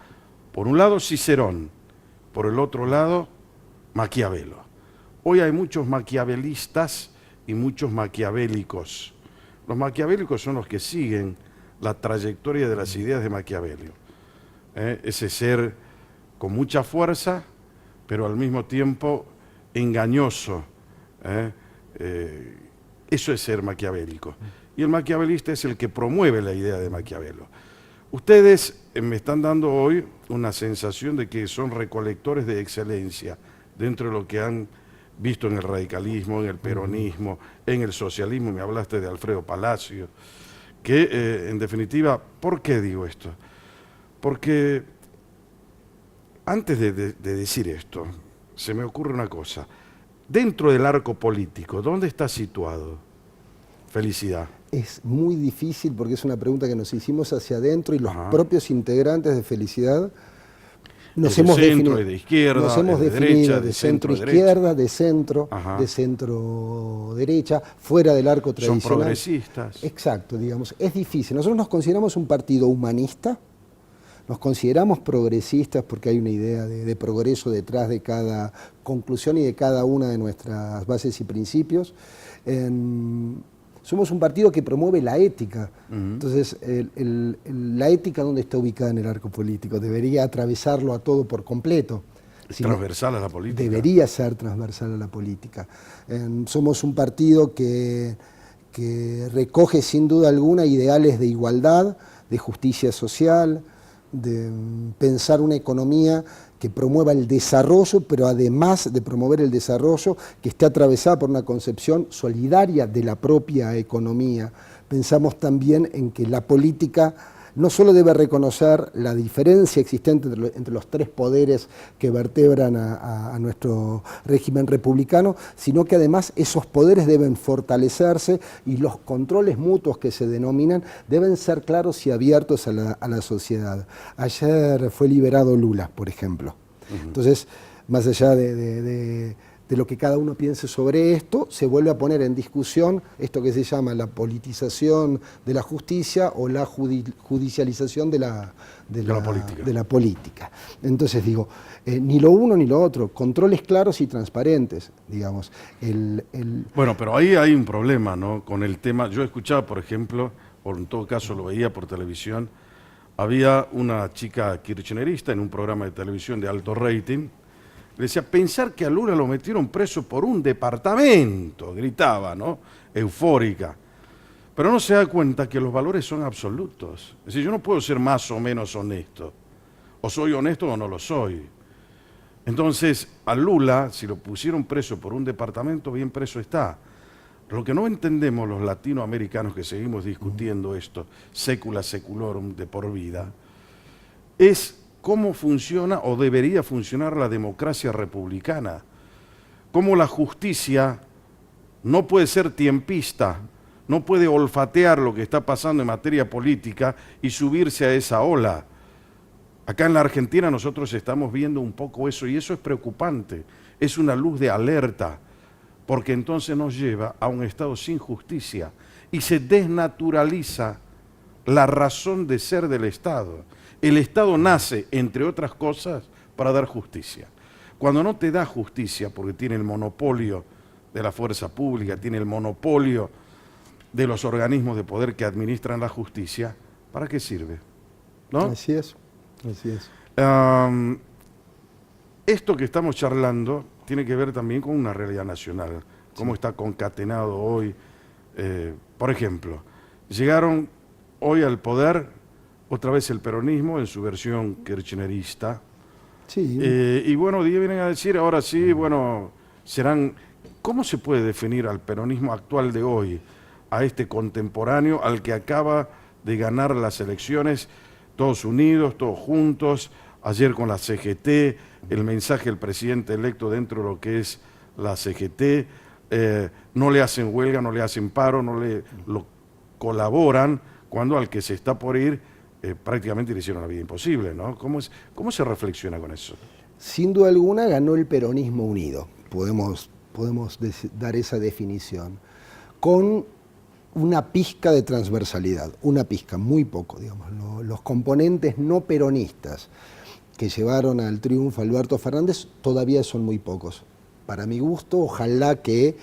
Por un lado Cicerón, por el otro lado Maquiavelo. Hoy hay muchos maquiavelistas y muchos maquiavélicos. Los maquiavélicos son los que siguen la trayectoria de las ideas de Maquiavelo. Ese ser con mucha fuerza, pero al mismo tiempo engañoso. Eso es ser maquiavélico. Y el maquiavelista es el que promueve la idea de Maquiavelo. Ustedes me están dando hoy una sensación de que son recolectores de excelencia dentro de lo que han visto en el radicalismo, en el peronismo, en el socialismo. Me hablaste de Alfredo Palacio, que en definitiva, ¿por qué digo esto? Porque antes de decir esto, se me ocurre una cosa. Dentro del arco político, ¿dónde está situado Felicidad? Es muy difícil porque es una pregunta que nos hicimos hacia adentro y los propios integrantes de Felicidad Nos ¿Es de hemos centro, definido, es de izquierda, nos hemos es de definido derecha, de centro izquierda, de centro, Ajá. de centro derecha, fuera del arco Son tradicional. progresistas. Exacto, digamos, es difícil. Nosotros nos consideramos un partido humanista, nos consideramos progresistas porque hay una idea de progreso detrás de cada conclusión y de cada una de nuestras bases y principios. Somos un partido que promueve la ética. Entonces, la ética, ¿dónde está ubicada en el arco político? Debería atravesarlo a todo por completo. Es transversal a la política. Debería ser transversal a la política. Somos un partido que recoge sin duda alguna ideales de igualdad, de justicia social, de pensar una economía que promueva el desarrollo, pero además de promover el desarrollo, que esté atravesada por una concepción solidaria de la propia economía. Pensamos también en que la política no solo debe reconocer la diferencia existente entre los tres poderes que vertebran a nuestro régimen republicano, sino que además esos poderes deben fortalecerse y los controles mutuos que se denominan deben ser claros y abiertos a la sociedad. Ayer fue liberado Lula, por ejemplo. Entonces, más allá de lo que cada uno piense sobre esto, se vuelve a poner en discusión esto que se llama la politización de la justicia o la judicialización de la política. Entonces digo, ni lo uno ni lo otro, controles claros y transparentes, digamos. Bueno, pero ahí hay un problema, ¿no? Con el tema, yo escuchaba, por ejemplo, o en todo caso lo veía por televisión, había una chica kirchnerista en un programa de televisión de alto rating. Le decía, pensar que a Lula lo metieron preso por un departamento, gritaba, ¿no? Eufórica. Pero no se da cuenta que los valores son absolutos. Es decir, yo no puedo ser más o menos honesto. O soy honesto o no lo soy. Entonces, a Lula, si lo pusieron preso por un departamento, bien preso está. Lo que no entendemos los latinoamericanos que seguimos discutiendo esto, secula seculorum de por vida, es cómo funciona o debería funcionar la democracia republicana, cómo la justicia no puede ser tiempista, no puede olfatear lo que está pasando en materia política y subirse a esa ola. Acá en la Argentina nosotros estamos viendo un poco eso y eso es preocupante, es una luz de alerta, porque entonces nos lleva a un estado sin justicia y se desnaturaliza la razón de ser del Estado. El Estado nace, entre otras cosas, para dar justicia. Cuando no te da justicia, porque tiene el monopolio de la fuerza pública, tiene el monopolio de los organismos de poder que administran la justicia, ¿para qué sirve? ¿No? Así es, así es. Esto que estamos charlando tiene que ver también con una realidad nacional, cómo está concatenado hoy. Por ejemplo, llegaron hoy al poder otra vez el peronismo en su versión kirchnerista. Sí. Y bueno, vienen a decir, ahora sí, bueno, serán... ¿Cómo se puede definir al peronismo actual de hoy, a este contemporáneo, al que acaba de ganar las elecciones, todos unidos, todos juntos, ayer con la CGT, el mensaje del presidente electo dentro de lo que es la CGT, no le hacen huelga, no le hacen paro, no le lo colaboran, cuando al que se está por ir prácticamente le hicieron la vida imposible, ¿no? ¿Cómo se reflexiona con eso? Sin duda alguna ganó el peronismo unido, podemos dar esa definición, con una pizca de transversalidad, una pizca, muy poco, digamos. Los componentes no peronistas que llevaron al triunfo a Alberto Fernández todavía son muy pocos. Para mi gusto, ojalá que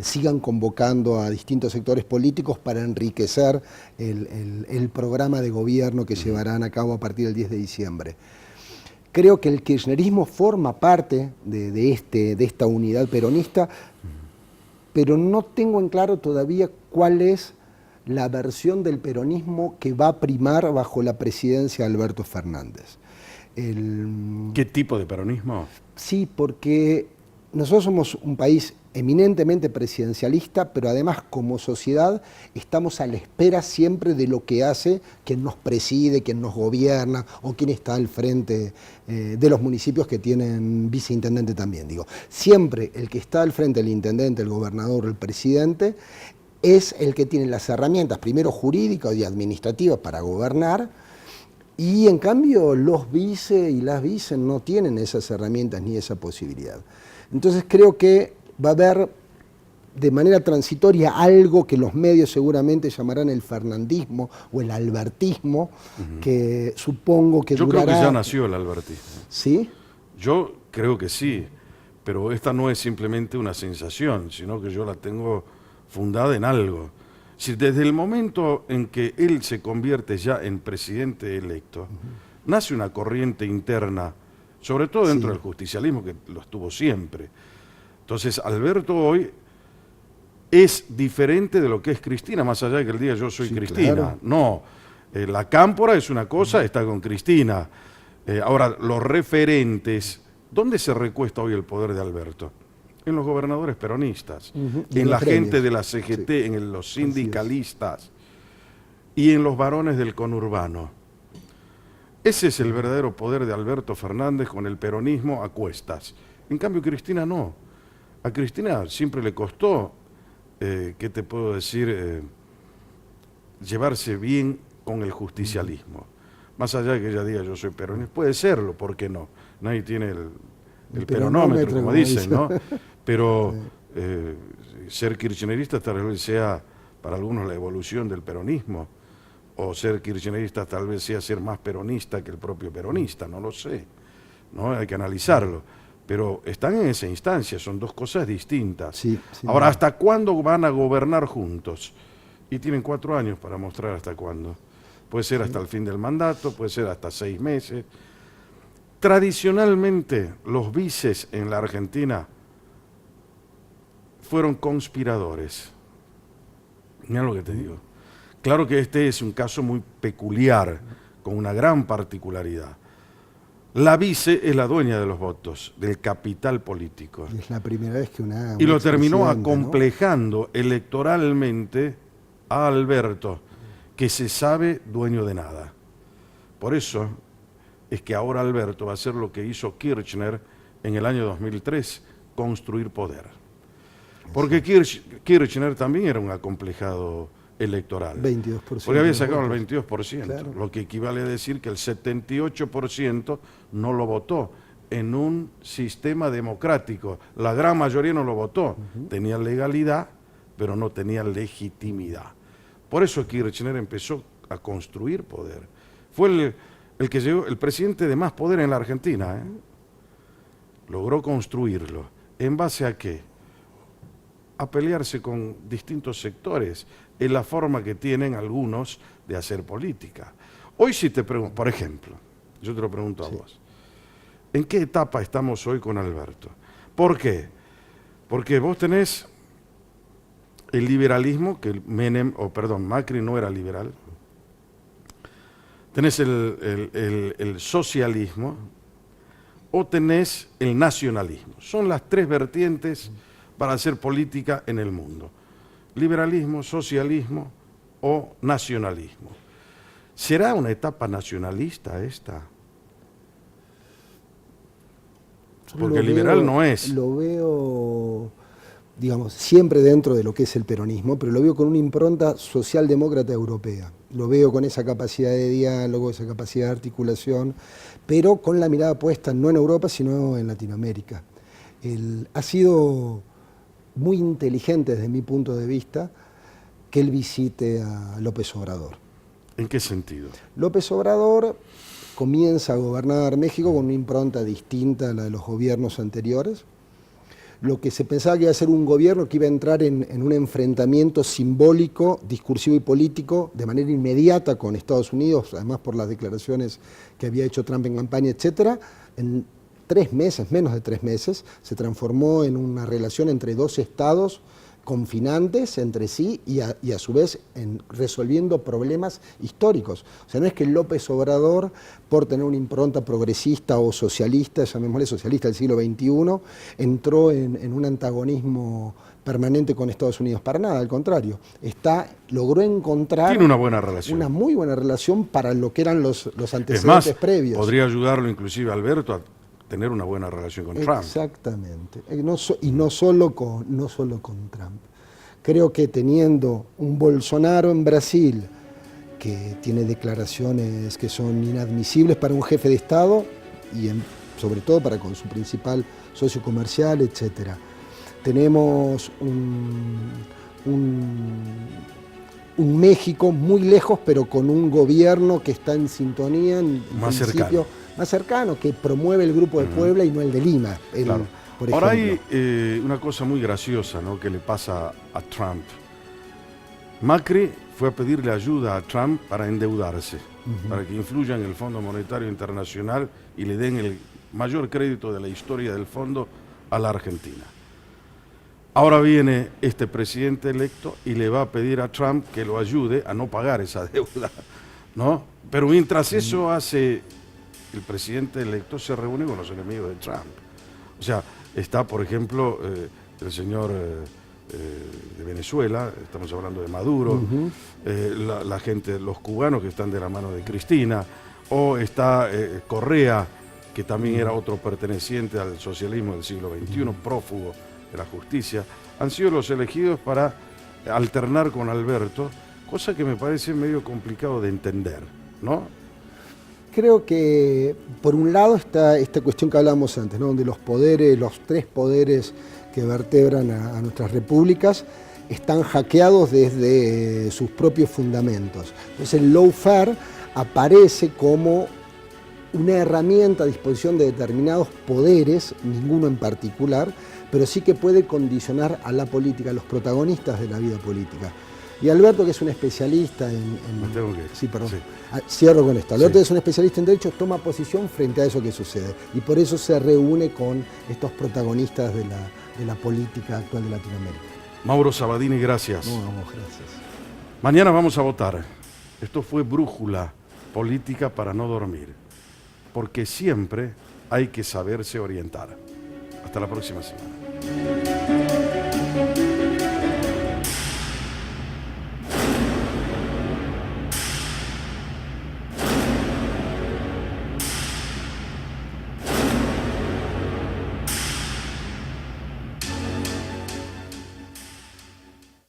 sigan convocando a distintos sectores políticos para enriquecer el programa de gobierno que llevarán a cabo a partir del 10 de diciembre. Creo que el kirchnerismo forma parte de esta unidad peronista, pero no tengo en claro todavía cuál es la versión del peronismo que va a primar bajo la presidencia de Alberto Fernández. ¿Qué tipo de peronismo? Sí, porque nosotros somos un país eminentemente presidencialista, pero además como sociedad estamos a la espera siempre de lo que hace quien nos preside, quien nos gobierna o quien está al frente de los municipios que tienen viceintendente también. Digo, siempre el que está al frente, el intendente, el gobernador, el presidente, es el que tiene las herramientas, primero jurídicas y administrativas para gobernar, Y en cambio los vice y las vice no tienen esas herramientas ni esa posibilidad. Entonces creo que va a haber de manera transitoria algo que los medios seguramente llamarán el fernandismo o el albertismo, que supongo que durará... Yo creo que ya nació el albertismo. ¿Sí? Yo creo que sí, pero esta no es simplemente una sensación, sino que yo la tengo fundada en algo. Si desde el momento en que él se convierte ya en presidente electo, nace una corriente interna, sobre todo dentro del justicialismo, que lo estuvo siempre. Entonces, Alberto hoy es diferente de lo que es Cristina, más allá de que él diga yo soy Cristina. Claro. No, la cámpora es una cosa, está con Cristina. Ahora, los referentes, ¿dónde se recuesta hoy el poder de Alberto? En los gobernadores peronistas, en la gente de la CGT, en los sindicalistas y en los varones del conurbano. Ese es el verdadero poder de Alberto Fernández con el peronismo a cuestas. En cambio, Cristina no. A Cristina siempre le costó, ¿qué te puedo decir?, llevarse bien con el justicialismo. Más allá de que ella diga yo soy peronista, puede serlo, ¿por qué no? Nadie tiene el peronómetro, como dicen, ¿no? Pero ser kirchnerista tal vez sea para algunos la evolución del peronismo, o ser kirchnerista tal vez sea ser más peronista que el propio peronista, no lo sé, ¿no? Hay que analizarlo. Pero están en esa instancia, son dos cosas distintas. Sí, ahora, ¿hasta cuándo van a gobernar juntos? Y tienen 4 años para mostrar hasta cuándo. Puede ser hasta el fin del mandato, puede ser hasta 6 meses. Tradicionalmente, los vices en la Argentina fueron conspiradores. Mira lo que te digo. Claro que este es un caso muy peculiar, con una gran particularidad. La vice es la dueña de los votos, del capital político. Y es la primera vez que una y lo terminó expresidenta, acomplejando, ¿no?, electoralmente a Alberto, que se sabe dueño de nada. Por eso es que ahora Alberto va a hacer lo que hizo Kirchner en el año 2003, construir poder. Porque Kirchner también era un acomplejado electoral. 22%. Porque había sacado el 22%, Claro. lo que equivale a decir que el 78% no lo votó en un sistema democrático. La gran mayoría no lo votó. Tenía legalidad, pero no tenía legitimidad. Por eso Kirchner empezó a construir poder. Fue el que llegó, el presidente de más poder en la Argentina, ¿eh? Logró construirlo. ¿En base a qué? A pelearse con distintos sectores. Es la forma que tienen algunos de hacer política. Hoy si te pregunto, por ejemplo, yo te lo pregunto a vos, ¿en qué etapa estamos hoy con Alberto? ¿Por qué? Porque vos tenés el liberalismo, que Macri no era liberal, tenés el socialismo o tenés el nacionalismo. Son las 3 vertientes para hacer política en el mundo. Liberalismo, socialismo o nacionalismo. ¿Será una etapa nacionalista esta? Porque liberal no es. Lo veo, digamos, siempre dentro de lo que es el peronismo, pero lo veo con una impronta socialdemócrata europea. Lo veo con esa capacidad de diálogo, esa capacidad de articulación, pero con la mirada puesta no en Europa, sino en Latinoamérica. Ha sido muy inteligente desde mi punto de vista que él visite a López Obrador. ¿En qué sentido? López Obrador comienza a gobernar México con una impronta distinta a la de los gobiernos anteriores. Lo que se pensaba que iba a ser un gobierno que iba a entrar en un enfrentamiento simbólico, discursivo y político de manera inmediata con Estados Unidos, además por las declaraciones que había hecho Trump en campaña, etcétera. En 3 meses, menos de 3 meses, se transformó en una relación entre 2 estados confinantes entre sí y a su vez resolviendo problemas históricos. O sea, no es que López Obrador, por tener una impronta progresista o socialista, llamémosle socialista del siglo XXI, entró en un antagonismo permanente con Estados Unidos, para nada, al contrario. Logró encontrar... Tiene una buena relación. Una muy buena relación para lo que eran los antecedentes es más, previos. Podría ayudarlo inclusive a Alberto a tener una buena relación con Trump. Exactamente, no solo con Trump. Creo que teniendo un Bolsonaro en Brasil, que tiene declaraciones que son inadmisibles para un jefe de Estado y sobre todo para con su principal socio comercial, etc. Tenemos un México muy lejos, pero con un gobierno que está en sintonía, más cercano. Más cercano, que promueve el Grupo de Puebla y no el de Lima. Claro. Por ejemplo. Ahora hay una cosa muy graciosa, ¿no?, que le pasa a Trump. Macri fue a pedirle ayuda a Trump para endeudarse, para que influya en el Fondo Monetario Internacional y le den el mayor crédito de la historia del fondo a la Argentina. Ahora viene este presidente electo y le va a pedir a Trump que lo ayude a no pagar esa deuda, ¿no? Pero mientras eso hace, el presidente electo se reúne con los enemigos de Trump. O sea, está, por ejemplo, el señor de Venezuela, estamos hablando de Maduro, la gente, los cubanos que están de la mano de Cristina, o está Correa, que también era otro perteneciente al socialismo del siglo XXI, prófugo de la justicia. Han sido los elegidos para alternar con Alberto, cosa que me parece medio complicado de entender, ¿no? Creo que, por un lado, está esta cuestión que hablábamos antes, ¿no?, donde los poderes, los tres poderes que vertebran a nuestras repúblicas, están hackeados desde sus propios fundamentos. Entonces el lawfare aparece como una herramienta a disposición de determinados poderes, ninguno en particular, pero sí que puede condicionar a la política, a los protagonistas de la vida política. Y Alberto, que es un especialista Sí, perdón. Sí. Cierro con esto. Alberto, sí, es un especialista en derecho, toma posición frente a eso que sucede. Y por eso se reúne con estos protagonistas de la política actual de Latinoamérica. Mauro Sabadini, gracias. No, gracias. Mañana vamos a votar. Esto fue Brújula, política para no dormir. Porque siempre hay que saberse orientar. Hasta la próxima semana.